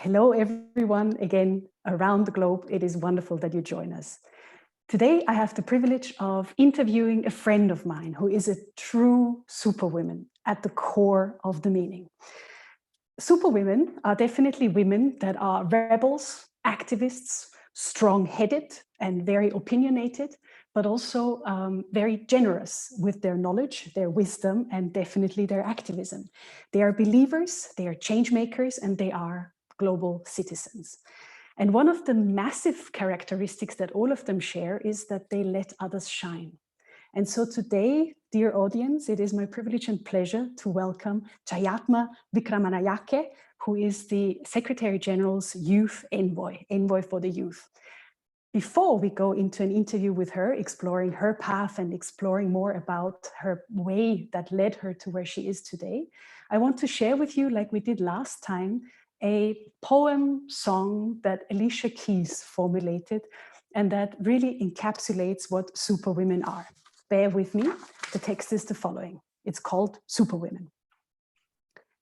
Hello, everyone, again around the globe. It is wonderful that you join us. Today, I have the privilege of interviewing a friend of mine who is a true superwoman at the core of the meaning. Superwomen are definitely women that are rebels, activists, strong-headed and very opinionated, but also very generous with their knowledge, their wisdom, and definitely their activism. They are believers, they are change makers, and they are global citizens. And one of the massive characteristics that all of them share is that they let others shine. And so today, dear audience, it is my privilege and pleasure to welcome Jayathma Wickramayake, who is the Secretary General's Youth Envoy, Envoy for the Youth. Before we go into an interview with her, exploring her path and exploring more about her way that led her to where she is today, I want to share with you, like we did last time, a poem song that Alicia Keys formulated and that really encapsulates what superwomen are. Bear with me, the text is the following. It's called Superwomen.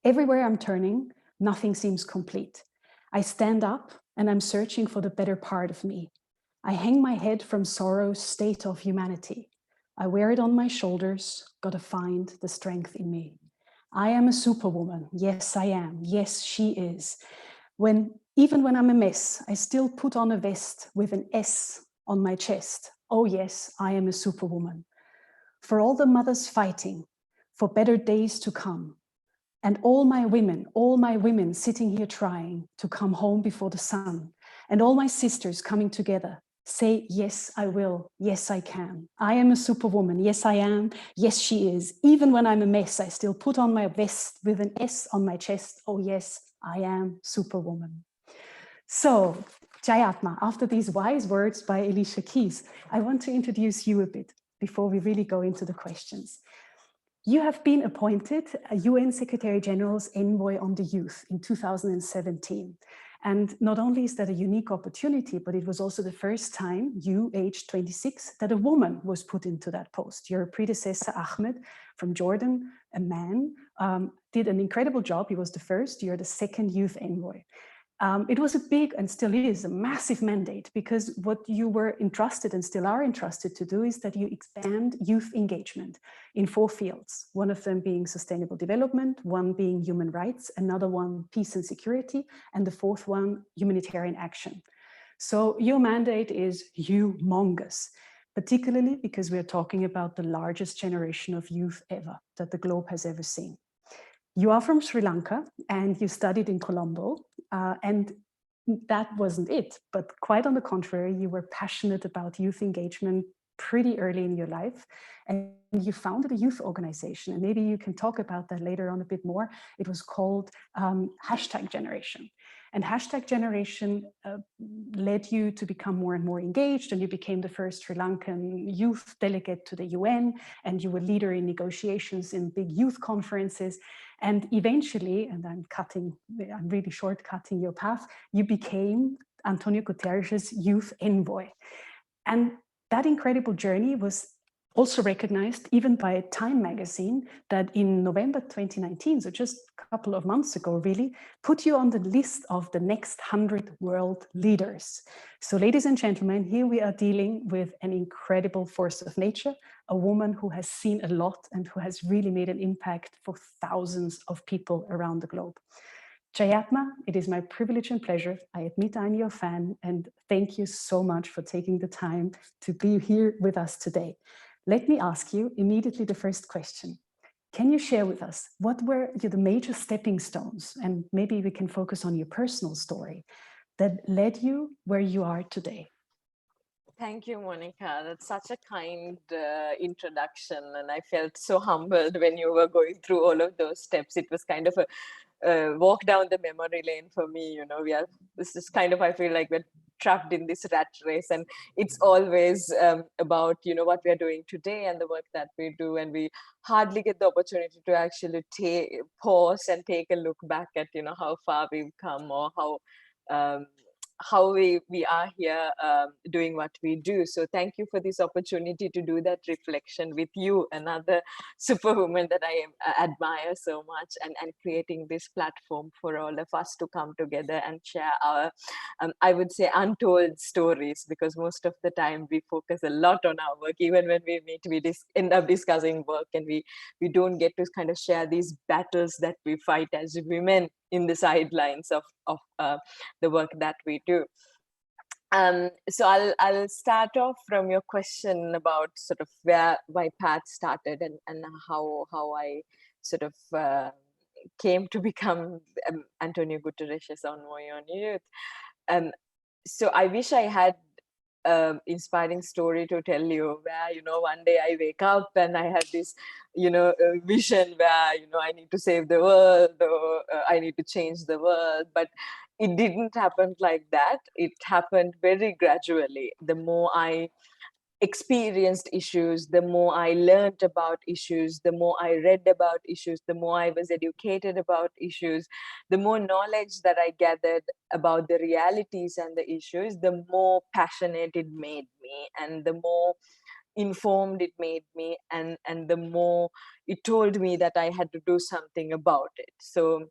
Everywhere I'm turning, nothing seems complete. I stand up and I'm searching for the better part of me. I hang my head from sorrow's state of humanity. I wear it on my shoulders, gotta find the strength in me. I am a superwoman. Yes, I am. Yes, she is. Even when I'm a mess, I still put on a vest with an S on my chest. Oh yes, I am a superwoman. For all the mothers fighting, for better days to come, and all my women sitting here trying to come home before the sun, and all my sisters coming together, say, yes, I will. Yes, I can. I am a superwoman. Yes, I am. Yes, she is. Even when I'm a mess, I still put on my vest with an S on my chest. Oh, yes, I am superwoman. So, Jayathma, after these wise words by Alicia Keys, I want to introduce you a bit before we really go into the questions. You have been appointed a UN Secretary General's Envoy on the Youth in 2017. And not only is that a unique opportunity, but it was also the first time you, aged 26, that a woman was put into that post. Your predecessor, Ahmed, from Jordan, a man, did an incredible job. He was the first. You're the second youth envoy. It was a big, and still is, a massive mandate, because what you were entrusted and still are entrusted to do is that you expand youth engagement in 4 fields, one of them being sustainable development, one being human rights, another one peace and security, and the 4th one humanitarian action. So your mandate is humongous, particularly because we're talking about the largest generation of youth ever that the globe has ever seen. You are from Sri Lanka and you studied in Colombo, and that wasn't it. But quite on the contrary, you were passionate about youth engagement pretty early in your life, and you founded a youth organization. And maybe you can talk about that later on a bit more. It was called #Generation. And #Generation led you to become more and more engaged, and you became the first Sri Lankan youth delegate to the UN, and you were leader in negotiations in big youth conferences. And eventually, and I'm really shortcutting your path, you became Antonio Guterres' youth envoy. And that incredible journey was also recognized even by Time magazine, that in November 2019, so just a couple of months ago really, put you on the list of the next 100 world leaders. So ladies and gentlemen, here we are dealing with an incredible force of nature, a woman who has seen a lot and who has really made an impact for thousands of people around the globe. Jayathma, it is my privilege and pleasure. I admit I'm your fan, and thank you so much for taking the time to be here with us today. Let me ask you immediately the first question. Can you share with us what were the major stepping stones, and maybe we can focus on your personal story, that led you where you are today? Thank you, Monica. That's such a kind introduction, and I felt so humbled when you were going through all of those steps. It was kind of a walk down the memory lane for me. You know, this is kind of, I feel like we're trapped in this rat race, and it's always about, you know, what we're doing today and the work that we do, and we hardly get the opportunity to actually pause and take a look back at, you know, how far we've come, or how we are here doing what we do. So thank you for this opportunity to do that reflection with you, another superwoman that I admire so much, and creating this platform for all of us to come together and share our, I would say, untold stories, because most of the time we focus a lot on our work. Even when we meet, we end up discussing work, and we don't get to kind of share these battles that we fight as women in the sidelines of the work that we do. So I'll start off from your question about sort of where my path started, and how I sort of came to become Antonio Guterres' envoy on youth. So I wish I had inspiring story to tell you, where, you know, one day I wake up and I have this, you know, vision where, you know, I need to save the world, or I need to change the world. But it didn't happen like that. It happened very gradually. The more I experienced issues, the more I learned about issues, the more I read about issues, the more I was educated about issues, the more knowledge that I gathered about the realities and the issues, the more passionate it made me, and the more informed it made me, and the more it told me that I had to do something about it. So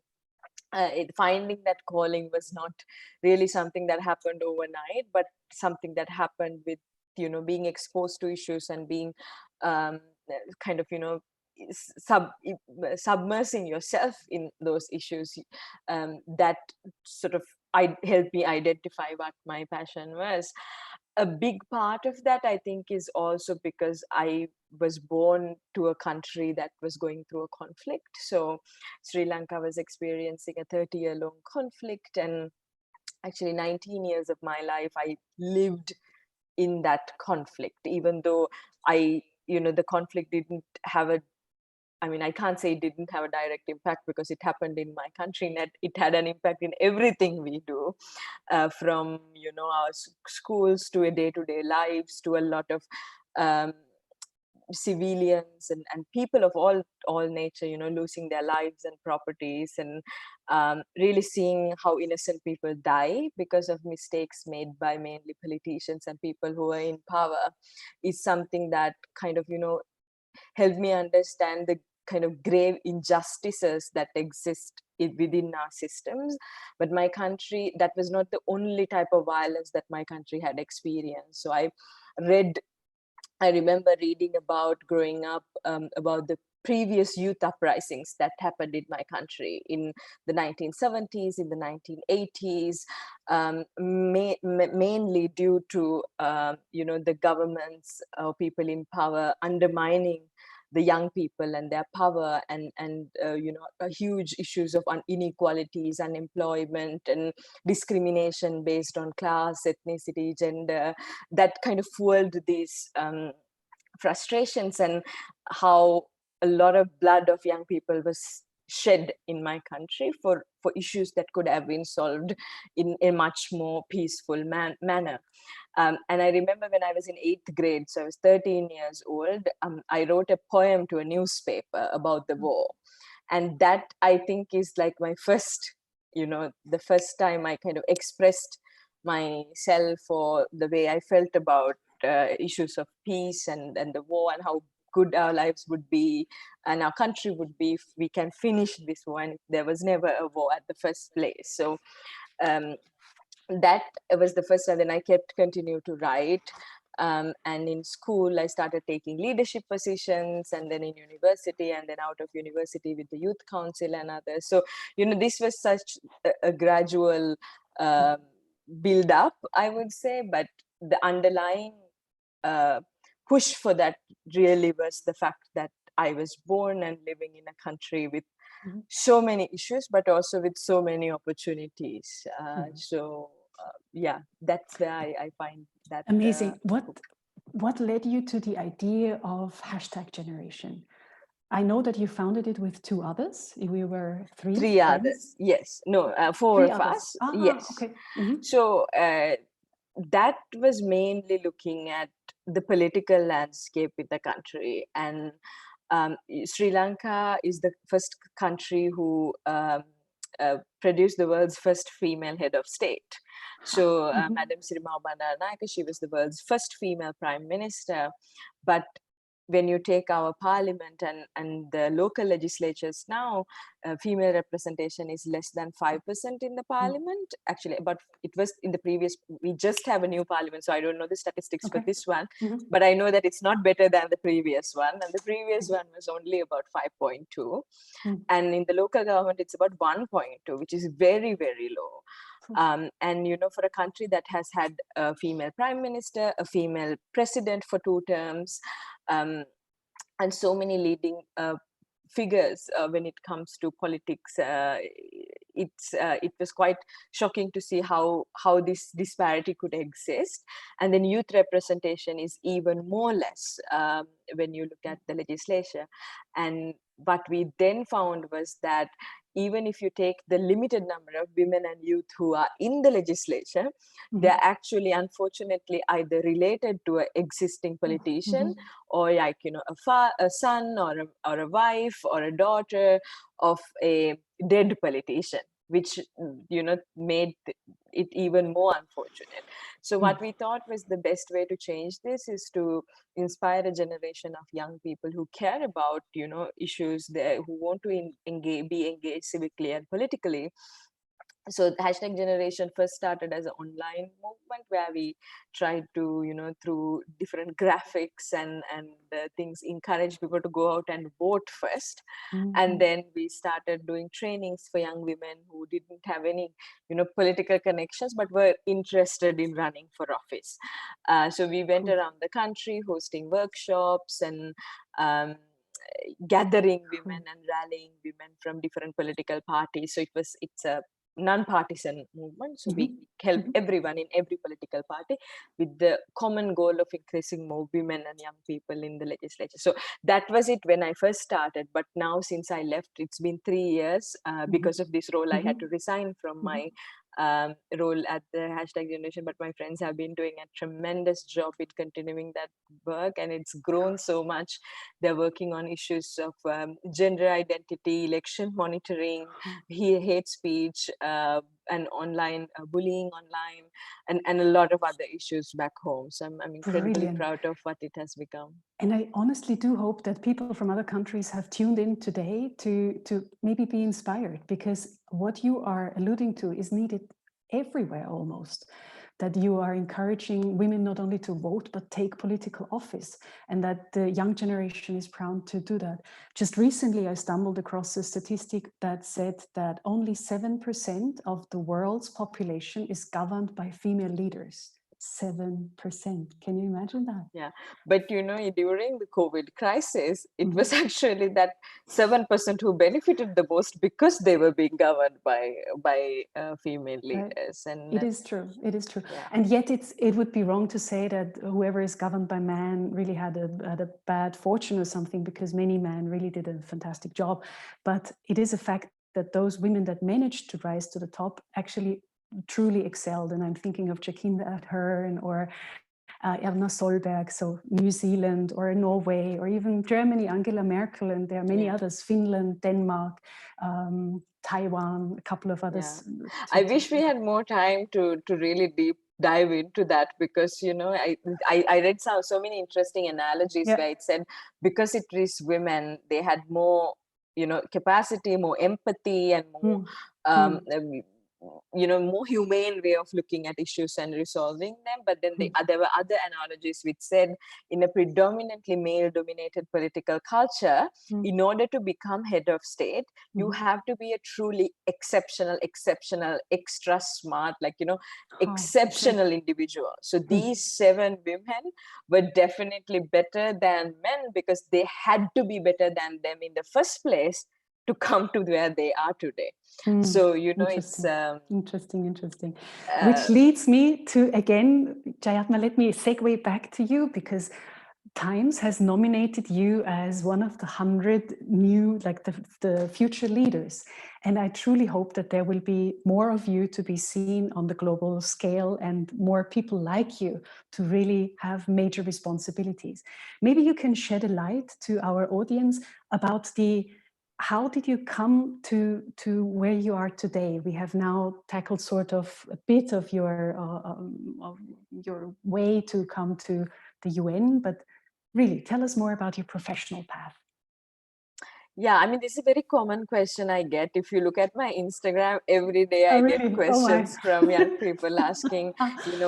finding that calling was not really something that happened overnight, but something that happened with, you know, being exposed to issues and being kind of, you know, submersing yourself in those issues, that sort of helped me identify what my passion was. A big part of that, I think, is also because I was born to a country that was going through a conflict. So Sri Lanka was experiencing a 30-year-long conflict, and actually 19 years of my life I lived in that conflict, even though the conflict didn't have I can't say it didn't have a direct impact, because it happened in my country, and it had an impact in everything we do, from, you know, our schools to a day-to-day lives, to a lot of um, civilians and people of all nature, you know, losing their lives and properties, and really seeing how innocent people die because of mistakes made by mainly politicians and people who are in power, is something that kind of, you know, helped me understand the kind of grave injustices that exist within our systems. But my country, that was not the only type of violence that my country had experienced. So I remember reading about, growing up, about the previous youth uprisings that happened in my country in the 1970s, in the 1980s, mainly due to the governments or people in power undermining the young people and their power, and huge issues of inequalities, unemployment, and discrimination based on class, ethnicity, gender, that kind of fueled these frustrations, and how a lot of blood of young people was shed in my country for issues that could have been solved in a much more peaceful manner. And I remember when I was in 8th grade, so I was 13 years old, I wrote a poem to a newspaper about the war. And that, I think, is like my first, the first time I kind of expressed myself, or the way I felt about issues of peace and the war, and how good our lives would be and our country would be if we can finish this war, and there was never a war at the first place. So that was the first time. Then I kept continue to write, and in school I started taking leadership positions, and then in university, and then out of university with the youth council and others. So this was such a gradual build up, I would say, but the underlying push for that really was the fact that I was born and living in a country with so many issues, but also with so many opportunities. That's where I find that amazing. What led you to the idea of #generation? I know that you founded it with 2 others. We were three friends. Others. Yes. No, 4 of us. Yes. Okay. So that was mainly looking at the political landscape in the country, and Sri Lanka is the first country who produced the world's first female head of state. So Madam Sirimao Bandaranaike, she was the world's first female prime minister. But when you take our parliament and the local legislatures now, female representation is less than 5% in the parliament. Actually, but it was in the previous, we just have a new parliament, so I don't know the statistics for this one, but I know that it's not better than the previous one. And the previous one was only about 5.2. And in the local government, it's about 1.2, which is very, very low. And, you know, for a country that has had a female prime minister, a female president for 2 terms, and so many leading figures when it comes to politics, it was quite shocking to see how this disparity could exist. And then youth representation is even more less when you look at the legislature. And what we then found was that even if you take the limited number of women and youth who are in the legislature, they're actually, unfortunately, either related to an existing politician or, like, you know, a son or a wife or a daughter of a dead politician, which, you know, made it even more unfortunate. So what we thought was the best way to change this is to inspire a generation of young people who care about, you know, issues there, who want to be engaged civically and politically. So the hashtag generation first started as an online movement where we tried to, you know, through different graphics and things, encourage people to go out and vote first. And then we started doing trainings for young women who didn't have any, you know, political connections, but were interested in running for office. So we went around the country hosting workshops and gathering women and rallying women from different political parties. So it's a non-partisan movement. So we help everyone in every political party with the common goal of increasing more women and young people in the legislature. So that was it when I first started. But now, since I left, it's been 3 years. Because of this role, I had to resign from my role at the hashtag generation, but my friends have been doing a tremendous job in continuing that work, and it's grown so much. They're working on issues of gender identity, election monitoring, hate speech, and online bullying online, and a lot of other issues back home. So I'm incredibly proud of what it has become. And I honestly do hope that people from other countries have tuned in today to maybe be inspired, because what you are alluding to is needed everywhere almost. That you are encouraging women not only to vote, but take political office, and that the young generation is proud to do that. Just recently, I stumbled across a statistic that said that only 7% of the world's population is governed by female leaders. 7%. Can you imagine that? Yeah, but you know, during the COVID crisis, it was actually that 7% who benefited the most because they were being governed by female leaders. And it is true. It is true. Yeah. And yet it would be wrong to say that whoever is governed by men really had a bad fortune or something, because many men really did a fantastic job. But it is a fact that those women that managed to rise to the top actually truly excelled. And I'm thinking of Jacinda Ardern or Erna Solberg, so New Zealand or Norway, or even Germany, Angela Merkel, and there are many others, Finland, Denmark, Taiwan, a couple of others. Yeah. I wish we had more time to really dive into that, because, you know, I read so many interesting analogies where it said because it is women, they had more, you know, capacity, more empathy, and more you know, more humane way of looking at issues and resolving them. But then there were other analogies which said in a predominantly male dominated political culture, in order to become head of state, you have to be a truly exceptional, extra smart, like, you know, exceptional individual. So these 7 women were definitely better than men, because they had to be better than them in the first place to come to where they are today. So, you know, it's interesting. Which leads me to, again, Jayathma, let me segue back to you, because Times has nominated you as one of the 100 new, like the future leaders. And I truly hope that there will be more of you to be seen on the global scale, and more people like you to really have major responsibilities. Maybe you can shed a light to our audience about the how did you come to where you are today? We have now tackled sort of a bit of your way to come to the UN, but really tell us more about your professional path. Yeah, I mean, this is a very common question I get. If you look at my Instagram, every day Oh, I get really? Oh, my. questions from young people asking,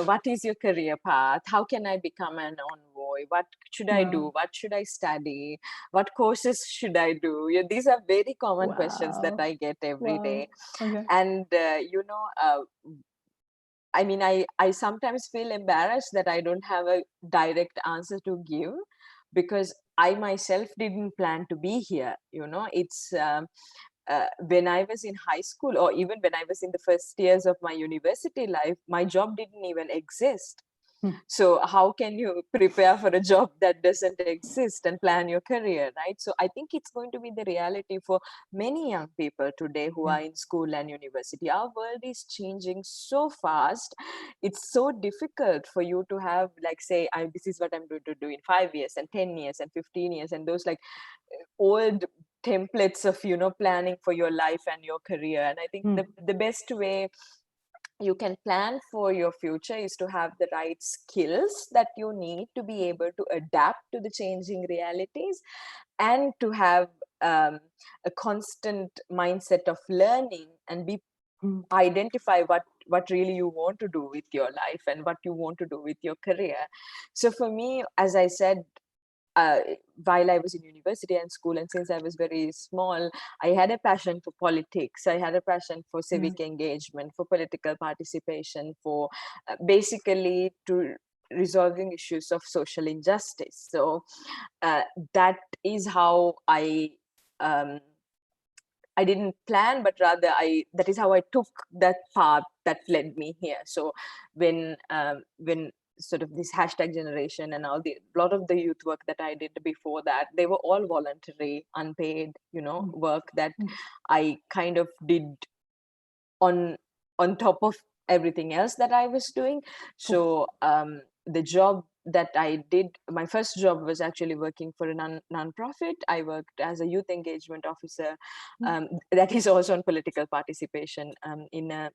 what is your career path? How can I become an envoy? What should I do? What should I study? What courses should I do? These are very common questions that I get every day. Okay. And, I mean, I sometimes feel embarrassed that I don't have a direct answer to give, because I myself didn't plan to be here. It's when I was in high school, or even when I was in the first years of my university life, my job didn't even exist. So how can you prepare for a job that doesn't exist and plan your career, right? So I think it's going to be the reality for many young people today who are in school and university. Our world is changing so fast. It's so difficult for you to have, like, say, this is what I'm going to do in 5 years and 10 years and 15 years, and those like old templates of, planning for your life and your career. And I think the best way you can plan for your future is to have the right skills that you need to be able to adapt to the changing realities, and to have a constant mindset of learning, and identify what really you want to do with your life and what you want to do with your career. So for me, as I said, while I was in university and school, and since I was very small, I had a passion for politics. I had a passion for civic engagement, for political participation, for basically to resolving issues of social injustice. So that is how I didn't plan, but rather that is how I took that path that led me here. So when sort of this hashtag generation and a lot of the youth work that I did before that, they were all voluntary, unpaid, work that I kind of did on top of everything else that I was doing. So the job that I did, my first job was actually working for a non-profit. I worked as a youth engagement officer that is also on political participation in a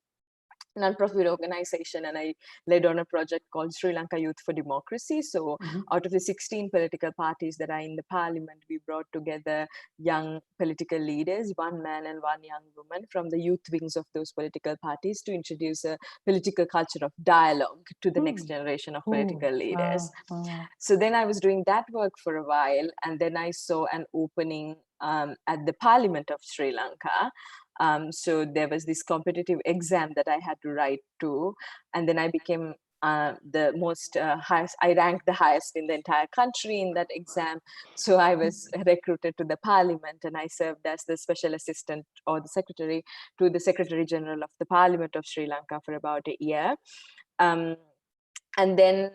non-profit organization, and I led on a project called Sri Lanka Youth for Democracy. So out of the 16 political parties that are in the parliament, we brought together young political leaders, one man and one young woman from the youth wings of those political parties, to introduce a political culture of dialogue to the next generation of political leaders. Wow. So then I was doing that work for a while, and then I saw an opening at the Parliament of Sri Lanka. So there was this competitive exam that I had to write to, and then I became the most highest. I ranked the highest in the entire country in that exam. So I was recruited to the Parliament, and I served as the special assistant or the secretary to the Secretary General of the Parliament of Sri Lanka for about a year. And then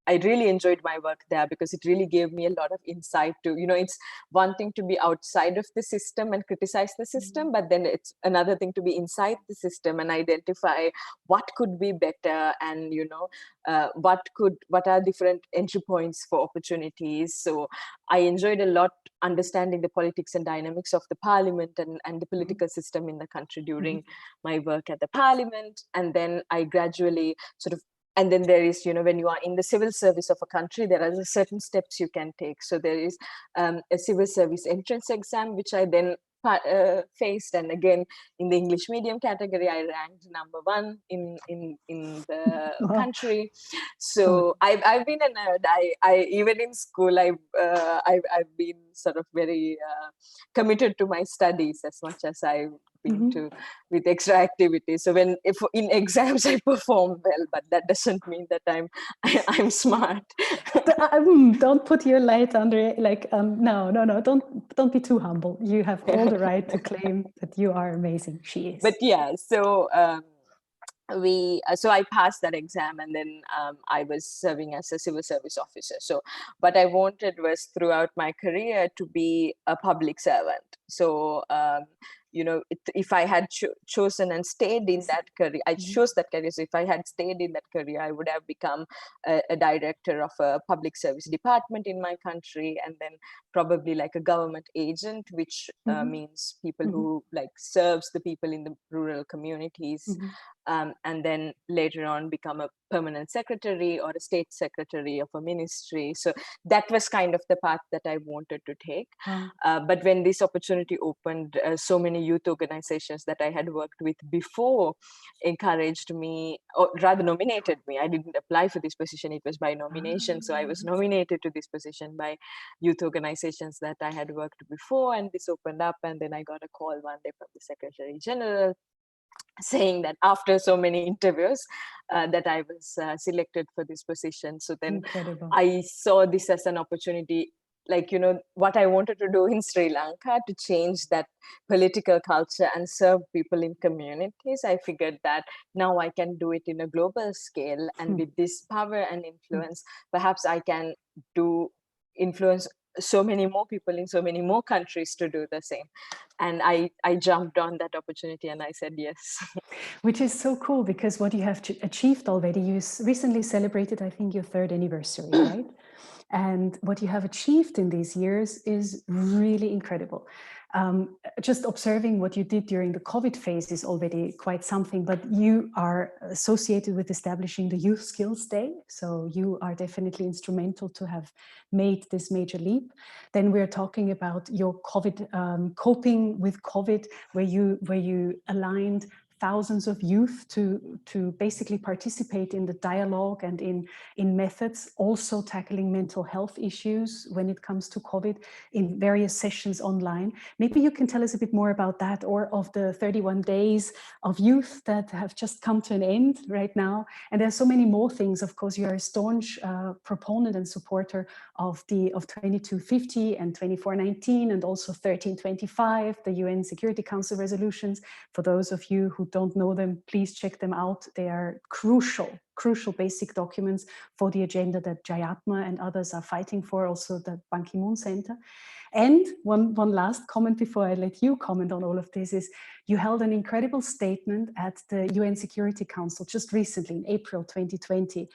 I really enjoyed my work there, because it really gave me a lot of insight to, it's one thing to be outside of the system and criticize the system, but then it's another thing to be inside the system and identify what could be better, and, what are different entry points for opportunities. So I enjoyed a lot understanding the politics and dynamics of the parliament and the political system in the country during my work at the parliament. And then I gradually and then there is, when you are in the civil service of a country, there are certain steps you can take. So there is a civil service entrance exam, which I then faced. And again, in the English medium category, I ranked #1 in the country. So I've been a nerd. I even in school, I've been sort of very committed to my studies as much as I've been to with extra activities. So if in exams I perform well, but that doesn't mean that I'm smart. Don't put your light under it. No, don't be too humble. You have all the right to claim that you are amazing. She is. But yeah, so so I passed that exam, and then I was serving as a civil service officer. So what I wanted was, throughout my career, to be a public servant. So if I had chosen and stayed in that career, I chose that career. So if I had stayed in that career, I would have become a director of a public service department in my country, and then probably like a government agent, which means people who like serves the people in the rural communities. And then later on become a permanent secretary or a state secretary of a ministry. So that was kind of the path that I wanted to take. But when this opportunity opened, so many youth organizations that I had worked with before encouraged me, or rather nominated me. I didn't apply for this position, it was by nomination. So I was nominated to this position by youth organizations that I had worked before, and this opened up, and then I got a call one day from the Secretary General saying that after so many interviews that I was selected for this position. So then Incredible. I saw this as an opportunity, like, what I wanted to do in Sri Lanka to change that political culture and serve people in communities. I figured that now I can do it in a global scale, and with this power and influence, perhaps I can influence so many more people in so many more countries to do the same. And I jumped on that opportunity and I said yes. Which is so cool, because what you have achieved already, you recently celebrated, I think, your 3rd anniversary, right? And what you have achieved in these years is really incredible. Just observing what you did during the COVID phase is already quite something, but you are associated with establishing the Youth Skills Day. So you are definitely instrumental to have made this major leap. Then we're talking about your COVID, coping with COVID, where you aligned thousands of youth to basically participate in the dialogue and in methods, also tackling mental health issues when it comes to COVID in various sessions online. Maybe you can tell us a bit more about that, or of the 31 days of youth that have just come to an end right now. And there's so many more things. Of course, you are a staunch proponent and supporter of 2250 and 2419, and also 1325, the UN Security Council resolutions. For those of you who don't know them, please check them out. They are crucial basic documents for the agenda that Jayathma and others are fighting for, also the Ban Ki-moon Center. And one last comment before I let you comment on all of this is, you held an incredible statement at the UN Security Council just recently in April 2020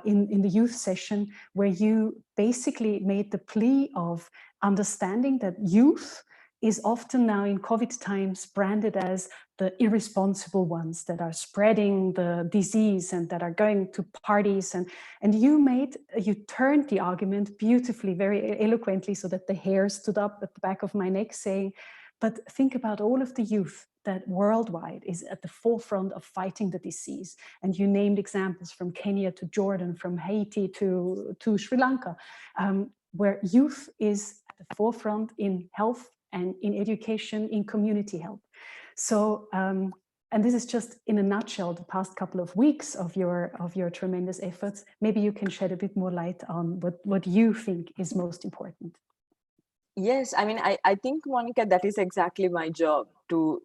in the youth session, where you basically made the plea of understanding that youth is often now in COVID times branded as the irresponsible ones that are spreading the disease and that are going to parties. And you turned the argument beautifully, very eloquently, so that the hair stood up at the back of my neck, saying, but think about all of the youth that worldwide is at the forefront of fighting the disease. And you named examples from Kenya to Jordan, from Haiti to Sri Lanka, where youth is at the forefront in health and in education, in community health. So, and this is just in a nutshell the past couple of weeks of your tremendous efforts. Maybe you can shed a bit more light on what you think is most important. Yes, I mean, I think, Monica, that is exactly my job, to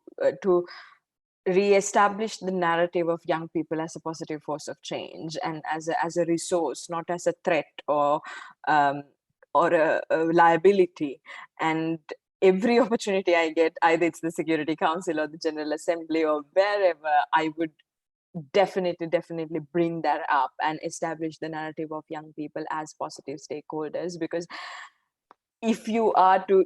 re-establish the narrative of young people as a positive force of change and as a resource, not as a threat or a liability. And every opportunity I get, either it's the Security Council or the General Assembly or wherever, I would definitely bring that up and establish the narrative of young people as positive stakeholders. Because if you are to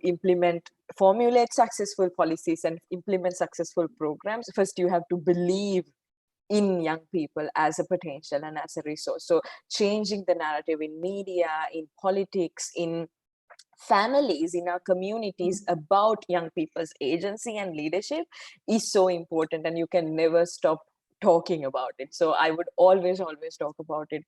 formulate successful policies and implement successful programs, first you have to believe in young people as a potential and as a resource. So changing the narrative in media, in politics, in families, in our communities about young people's agency and leadership is so important, and you can never stop talking about it. So I would always talk about it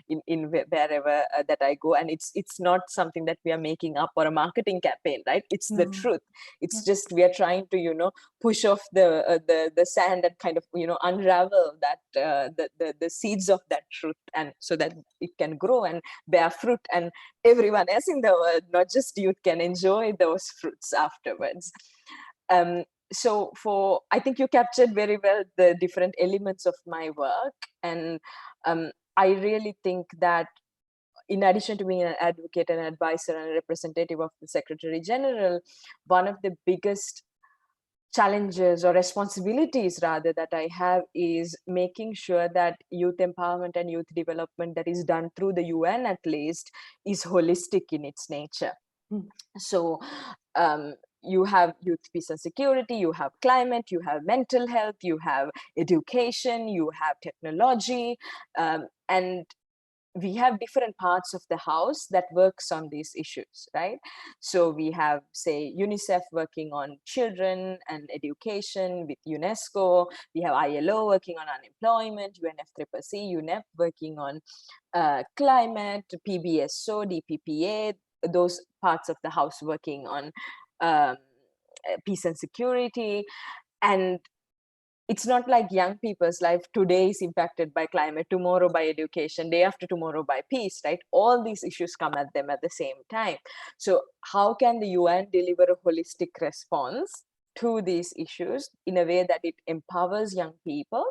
in wherever that I go. And it's not something that we are making up or a marketing campaign, right? It's the truth. It's just we are trying to push off the sand and kind of unravel that the seeds of that truth, and so that it can grow and bear fruit, and everyone else in the world, not just youth, can enjoy those fruits afterwards. So I think you captured very well the different elements of my work. And I really think that in addition to being an advocate, an advisor, and a representative of the Secretary General, one of the biggest challenges or responsibilities rather that I have is making sure that youth empowerment and youth development that is done through the UN at least is holistic in its nature. So you have youth peace and security, you have climate, you have mental health, you have education, you have technology, and we have different parts of the house that works on these issues, right? So we have, say, UNICEF working on children and education with UNESCO. We have ILO working on unemployment, UNFCCC, UNEP working on climate, PBSO, DPPA, those parts of the house working on peace and security. And it's not like young people's life today is impacted by climate, tomorrow by education, day after tomorrow by peace, right? All these issues come at them at the same time. So how can the UN deliver a holistic response to these issues in a way that it empowers young people?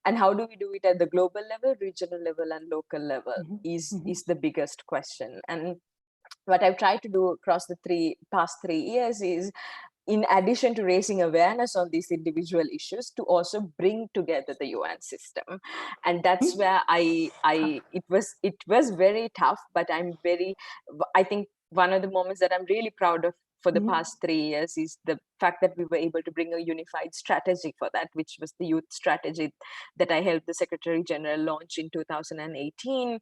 And how do we do it at the global level, regional level, and local level is the biggest question. And what I've tried to do across the past 3 years is, in addition to raising awareness on these individual issues, to also bring together the UN system. And that's where it was very tough, but I think one of the moments that I'm really proud of for the past 3 years is the fact that we were able to bring a unified strategy for that, which was the youth strategy that I helped the Secretary General launch in 2018.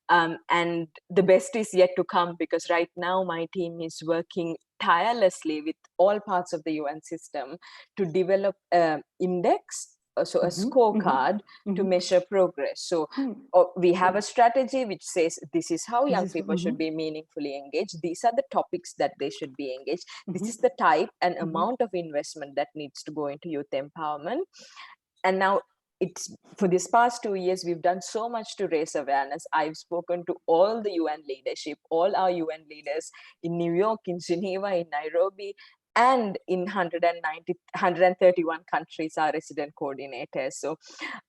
And the best is yet to come, because right now my team is working tirelessly with all parts of the UN system to develop an index, so a scorecard to measure progress. So we have a strategy which says this is how young people should be meaningfully engaged. These are the topics that they should be engaged. This is the type and amount of investment that needs to go into youth empowerment. And now for this past 2 years, we've done so much to raise awareness. I've spoken to all the UN leadership, all our UN leaders in New York, in Geneva, in Nairobi, and in 131 countries, our resident coordinators. So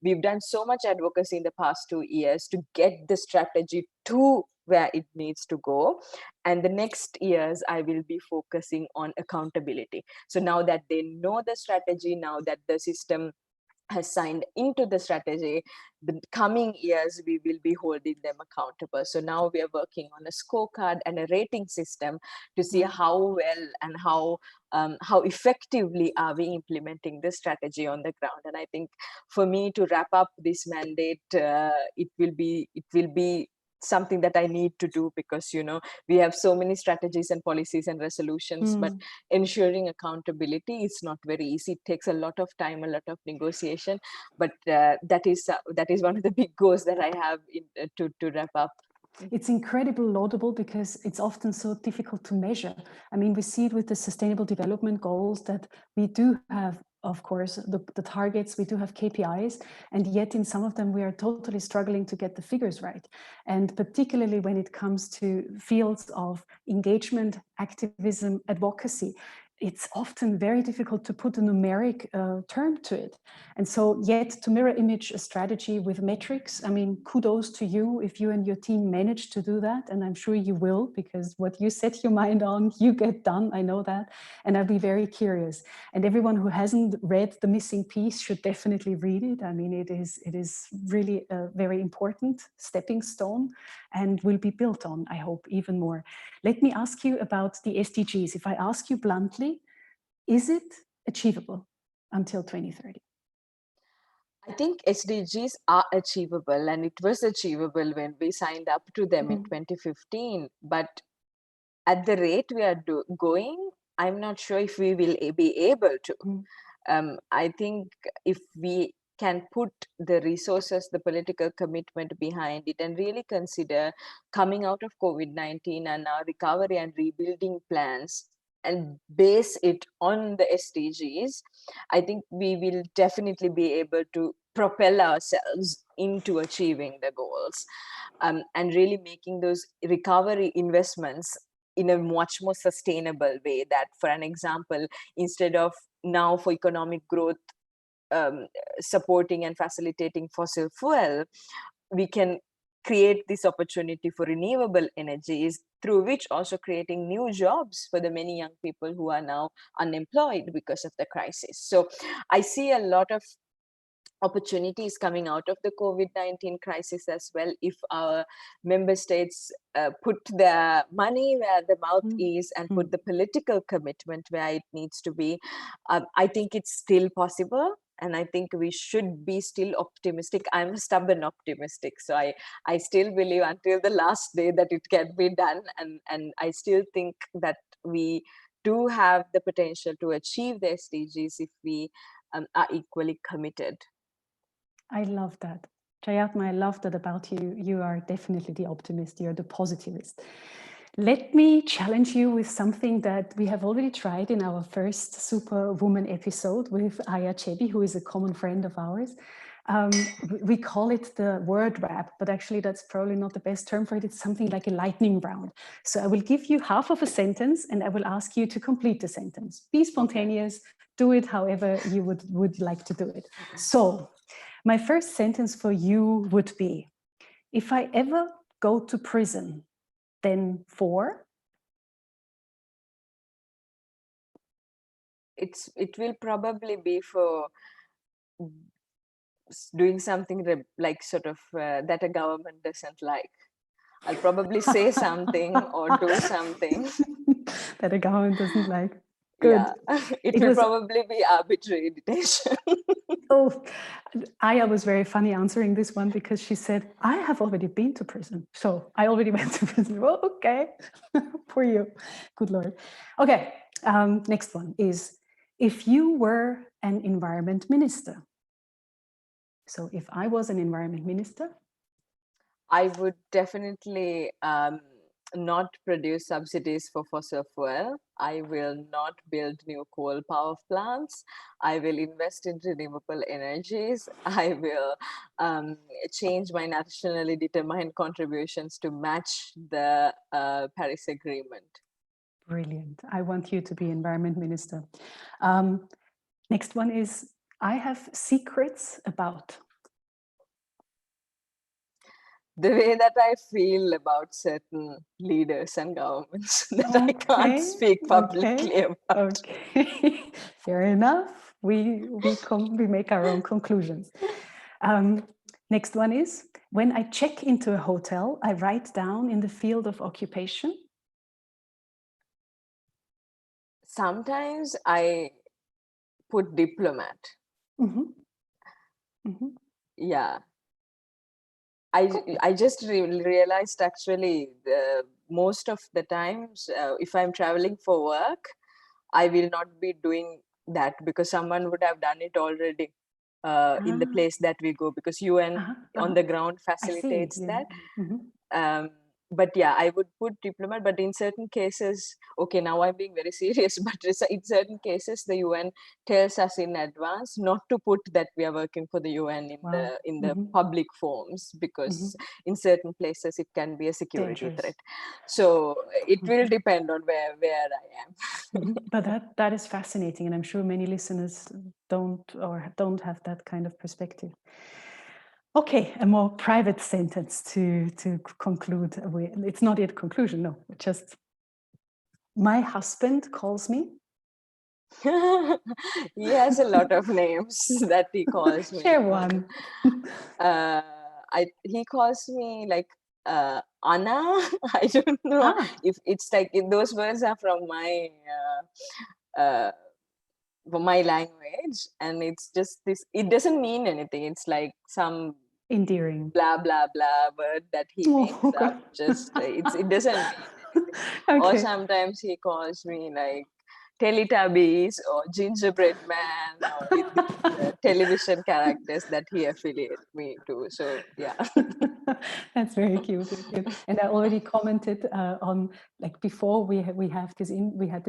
we've done so much advocacy in the past 2 years to get the strategy to where it needs to go. And the next years, I will be focusing on accountability. So now that they know the strategy, now that the system has signed into the strategy, the coming years we will be holding them accountable. So now we are working on a scorecard and a rating system to see how well and how effectively are we implementing this strategy on the ground. And I think for me to wrap up this mandate, it will be something that I need to do, because we have so many strategies and policies and resolutions, but ensuring accountability is not very easy. It takes a lot of time, a lot of negotiation, but that is one of the big goals that I have to wrap up. It's incredibly laudable, because it's often so difficult to measure. I mean, we see it with the Sustainable Development Goals that we do have, of course, the targets, we do have KPIs, and yet in some of them we are totally struggling to get the figures right. And particularly when it comes to fields of engagement, activism, advocacy, it's often very difficult to put a numeric term to it. And so yet to mirror image a strategy with metrics, I mean, kudos to you if you and your team manage to do that. And I'm sure you will, because what you set your mind on, you get done, I know that. And I'll be very curious. And everyone who hasn't read The Missing Piece should definitely read it. I mean, it is really a very important stepping stone and will be built on, I hope, even more. Let me ask you about the SDGs. If I ask you bluntly, is it achievable until 2030? I think SDGs are achievable, and it was achievable when we signed up to them in 2015. But at the rate we are going, I'm not sure if we will be able to. I think if we can put the resources, the political commitment behind it, and really consider coming out of COVID-19 and our recovery and rebuilding plans, and base it on the SDGs, I think we will definitely be able to propel ourselves into achieving the goals, and really making those recovery investments in a much more sustainable way. That, for an example, instead of now for economic growth supporting and facilitating fossil fuel, we can create this opportunity for renewable energies, through which also creating new jobs for the many young people who are now unemployed because of the crisis. So I see a lot of opportunities coming out of the COVID-19 crisis as well, if our member states put their money where the mouth is and put the political commitment where it needs to be. I think it's still possible, and I think we should be still optimistic. I'm a stubborn optimistic, so I still believe until the last day that it can be done, and I still think that we do have the potential to achieve the SDGs if we are equally committed. I love that. Jayathma, I love that about you. You are definitely the optimist. You're the positivist. Let me challenge you with something that we have already tried in our first Superwoman episode with Aya Chebi, who is a common friend of ours. We call it the word wrap, but actually that's probably not the best term for it. It's something like a lightning round. So I will give you half of a sentence and I will ask you to complete the sentence. Be spontaneous, do it however you would like to do it. So my first sentence for you would be, if I ever go to prison, then for? It will probably be for doing something like sort of that a government doesn't like. I'll probably say something or do something that a government doesn't like. Good. Yeah, it will probably be arbitrary detention. Oh, Aya was very funny answering this one because she said, I have already been to prison. So I already went to prison. Well, okay, for you. Good Lord. Okay, next one is, if you were an environment minister. So if I was an environment minister, I would definitely not produce subsidies for fossil fuel. I will not build new coal power plants. I will invest in renewable energies. I will change my nationally determined contributions to match the Paris Agreement. Brilliant. I want you to be environment minister. Next one is, I have secrets about. The way that I feel about certain leaders and governments that I can't speak publicly about. Okay, fair enough. We make our own conclusions. Next one is, when I check into a hotel, I write down in the field of occupation. Sometimes I put diplomat. Yeah. I just realized actually most of the times if I'm traveling for work, I will not be doing that because someone would have done it already in the place that we go, because UN on the ground facilitates that. But yeah, I would put diplomat, but in certain cases, okay, now I'm being very serious, but in certain cases, the UN tells us in advance not to put that we are working for the UN in the public forms, because in certain places it can be a security threat. So it will depend on where I am. But that is fascinating, and I'm sure many listeners don't have that kind of perspective. Okay, a more private sentence to conclude with. It's not yet conclusion, no, just my husband calls me. He has a lot of names that he calls me. Share one. He calls me like Anna. I don't know if it's like those words are from my language, and it's just this. It doesn't mean anything. It's like some endearing blah blah blah word that he makes up. Just it doesn't mean anything. Okay. Or sometimes he calls me like Teletubbies or Gingerbread Man or the television characters that he affiliates me to. So yeah. That's very cute. And I already commented on, like, before we had this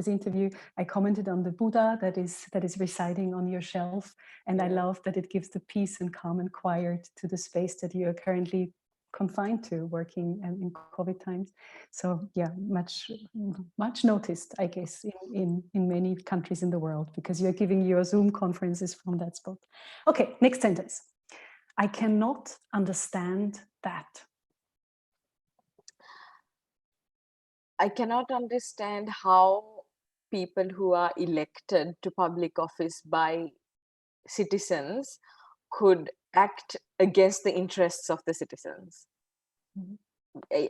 interview, I commented on the Buddha that is residing on your shelf, and I love that it gives the peace and calm and quiet to the space that you are currently confined to, working in COVID times. So yeah, much noticed, I guess, in many countries in the world, because you're giving your Zoom conferences from that spot. Okay, next sentence. I cannot understand that. I cannot understand how people who are elected to public office by citizens could act against the interests of the citizens. Mhm.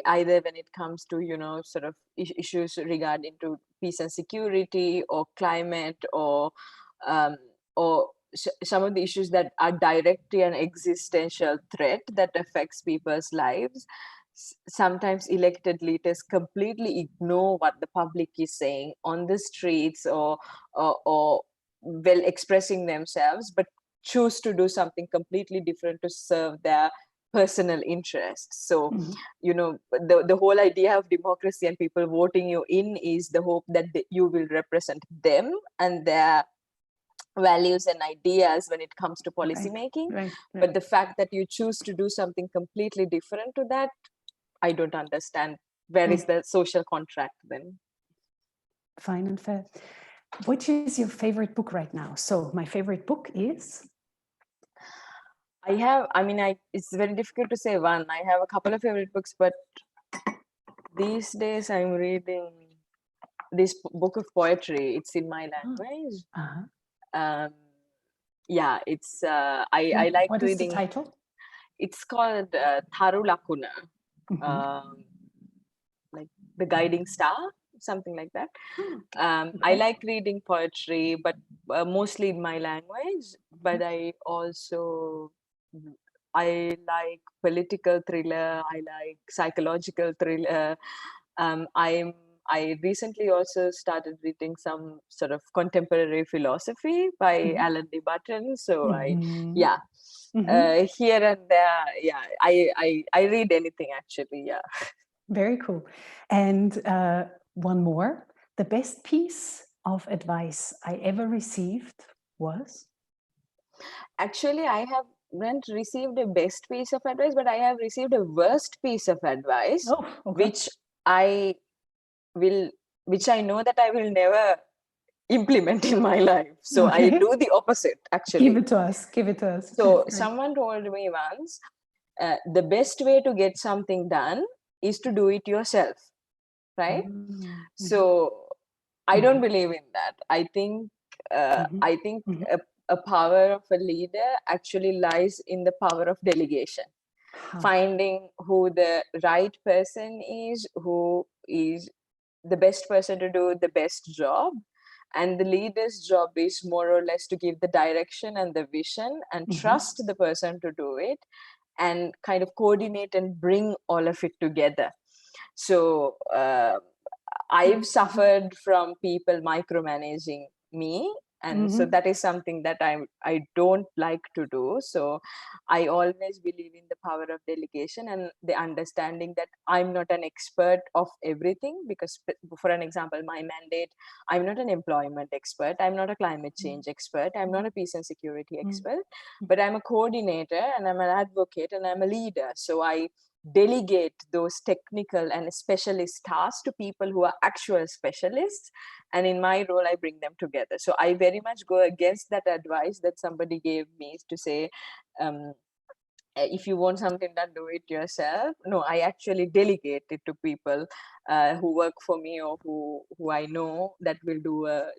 Either when it comes to, sort of issues regarding to peace and security, or climate, or um, some of the issues that are directly an existential threat that affects people's lives. Sometimes elected leaders completely ignore what the public is saying on the streets, or well expressing themselves, but choose to do something completely different to serve their personal interests. So, the whole idea of democracy and people voting you in is the hope that you will represent them and their values and ideas when it comes to policy making. Right. But the fact that you choose to do something completely different to that, I don't understand. Where is the social contract then? Fine and fair. Which is your favorite book right now? So my favorite book is? It's very difficult to say one. I have a couple of favorite books, but these days I'm reading this book of poetry. It's in my language. It's I like what reading. What is the title? It's called Tharu Lakuna, like the guiding star, something like that. I like reading poetry, but mostly in my language. But I like political thriller. I like psychological thriller. I recently also started reading some sort of contemporary philosophy by Alan D. Button. So here and there, I read anything actually. Yeah. Very cool. And one more. The best piece of advice I ever received was? Actually, I haven't received a best piece of advice, but I have received a worst piece of advice, which I know that I will never implement in my life. So I do the opposite, actually. Give it to us. So someone told me once, the best way to get something done is to do it yourself, right? So I don't believe in that. I think a power of a leader actually lies in the power of delegation. Finding who the right person is, who is the best person to do the best job. And the leader's job is more or less to give the direction and the vision and trust the person to do it, and kind of coordinate and bring all of it together. So I've suffered from people micromanaging me, and so that is something that I don't like to do. So I always believe in the power of delegation and the understanding that I'm not an expert of everything, because for an example, my mandate, I'm not an employment expert, I'm not a climate change expert, I'm not a peace and security expert, but I'm a coordinator and I'm an advocate and I'm a leader. So I delegate those technical and specialist tasks to people who are actual specialists, and in my role I bring them together. So I very much go against that advice that somebody gave me to say, if you want something done, do it yourself. No, I actually delegate it to people who work for me, or who I know that will do a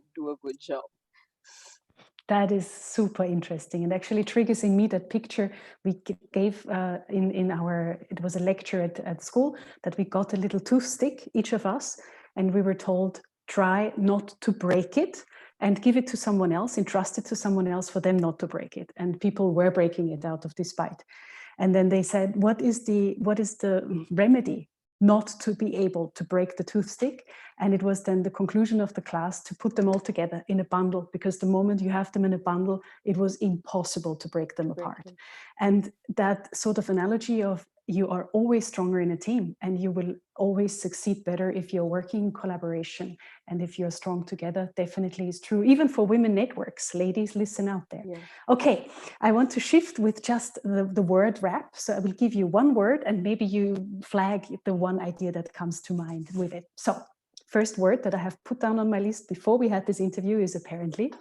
good job. That is super interesting, and actually triggers in me that picture we gave in our, it was a lecture at school, that we got a little toothstick, each of us, and we were told, try not to break it and give it to someone else, entrust it to someone else for them not to break it. And people were breaking it out of despite. And then they said, what is the remedy not to be able to break the toothstick? And it was then the conclusion of the class to put them all together in a bundle, because the moment you have them in a bundle, it was impossible to break them apart. And that sort of analogy of you are always stronger in a team, and you will always succeed better if you're working in collaboration and if you're strong together, definitely is true, even for women networks. Ladies, listen out there. Yeah. Okay, I want to shift with just the word wrap. So I will give you one word and maybe you flag the one idea that comes to mind with it. So first word that I have put down on my list before we had this interview is apparently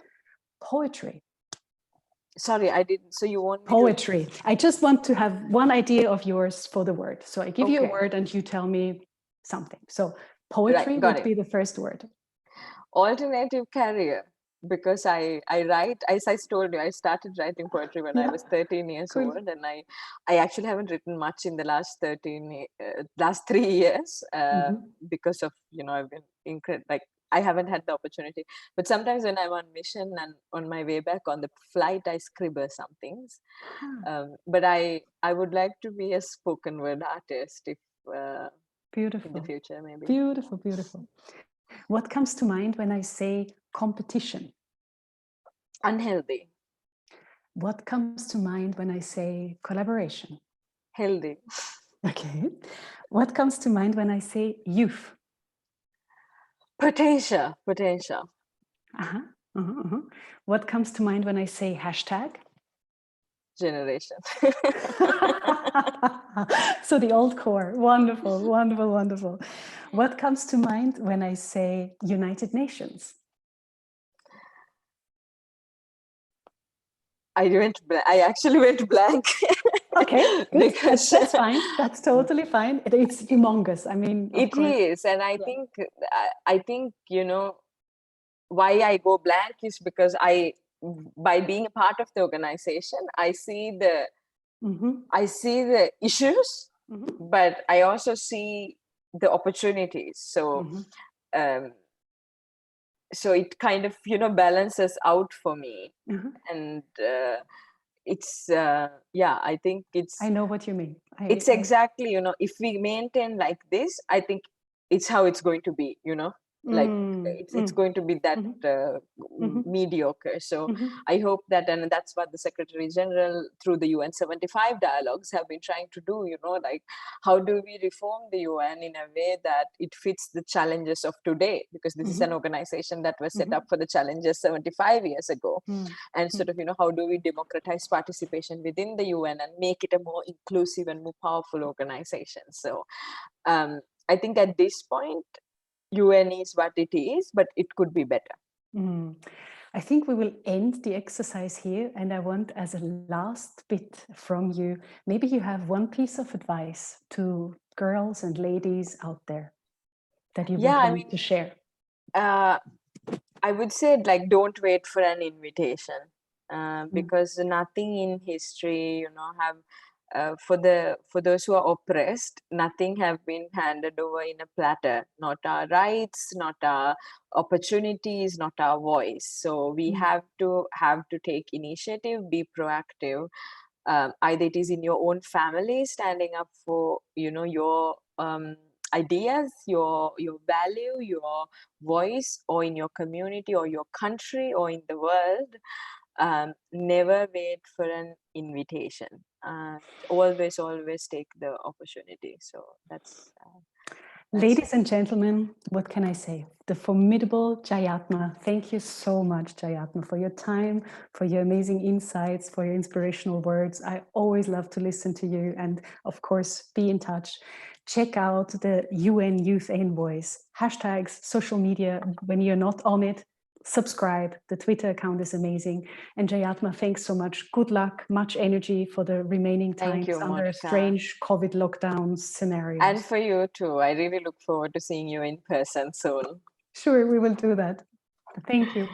poetry. Sorry, I didn't. So you want me poetry. I just want to have one idea of yours for the word. So I give you a word and you tell me something. So Poetry Right, got would it. be the first word. Alternative career, because I write, as I told you, I started writing poetry when I was 13 years Cool. old, and I actually haven't written much in the last 3 years because of, I've been like I haven't had the opportunity. But sometimes when I'm on mission and on my way back on the flight, I scribble some things. But I would like to be a spoken word artist if Beautiful. in the future, maybe. Beautiful, beautiful. What comes to mind when I say competition? Unhealthy. What comes to mind when I say collaboration? Healthy. Okay. What comes to mind when I say youth? Potential. Uh-huh. Uh-huh, uh-huh. What comes to mind when I say hashtag? Generation. So the old core. Wonderful, wonderful, wonderful. What comes to mind when I say United Nations? I actually went blank. Okay, good. Because That's fine. That's totally fine. It's humongous. I mean, of it course. is, and I think why I go blank is because by being a part of the organization, I see the issues, but I also see the opportunities. So so it kind of balances out for me. And it's I think I know what you mean. It's exactly, if we maintain like this, I think it's how it's going to be, like it's going to be that mediocre. So I hope that, and that's what the Secretary General through the UN 75 dialogues have been trying to do, like how do we reform the UN in a way that it fits the challenges of today, because this is an organization that was set up for the challenges 75 years ago. And sort of, how do we democratize participation within the UN and make it a more inclusive and more powerful organization. So I think at this point, UN is what it is, but it could be better. I think we will end the exercise here, and I want, as a last bit from you, maybe you have one piece of advice to girls and ladies out there that you would want to share. I would say, like, don't wait for an invitation, because nothing in history, have for those who are oppressed, nothing have been handed over in a platter. Not our rights, not our opportunities, not our voice. So we have to take initiative, be proactive. Either it is in your own family, standing up for your ideas, your value, your voice, or in your community or your country or in the world. Never wait for an invitation. Always take the opportunity. So that's Ladies and gentlemen, what can I say? The formidable Jayathma. Thank you so much, Jayathma, for your time, for your amazing insights, for your inspirational words. I always love to listen to you, and of course, be in touch. Check out the UN Youth Envoys, hashtags, social media. When you're not on it, subscribe. The Twitter account is amazing. And Jayathma, thanks so much. Good luck, much energy for the remaining times under a strange COVID lockdown scenario. And for you too. I really look forward to seeing you in person soon. Sure, we will do that. Thank you.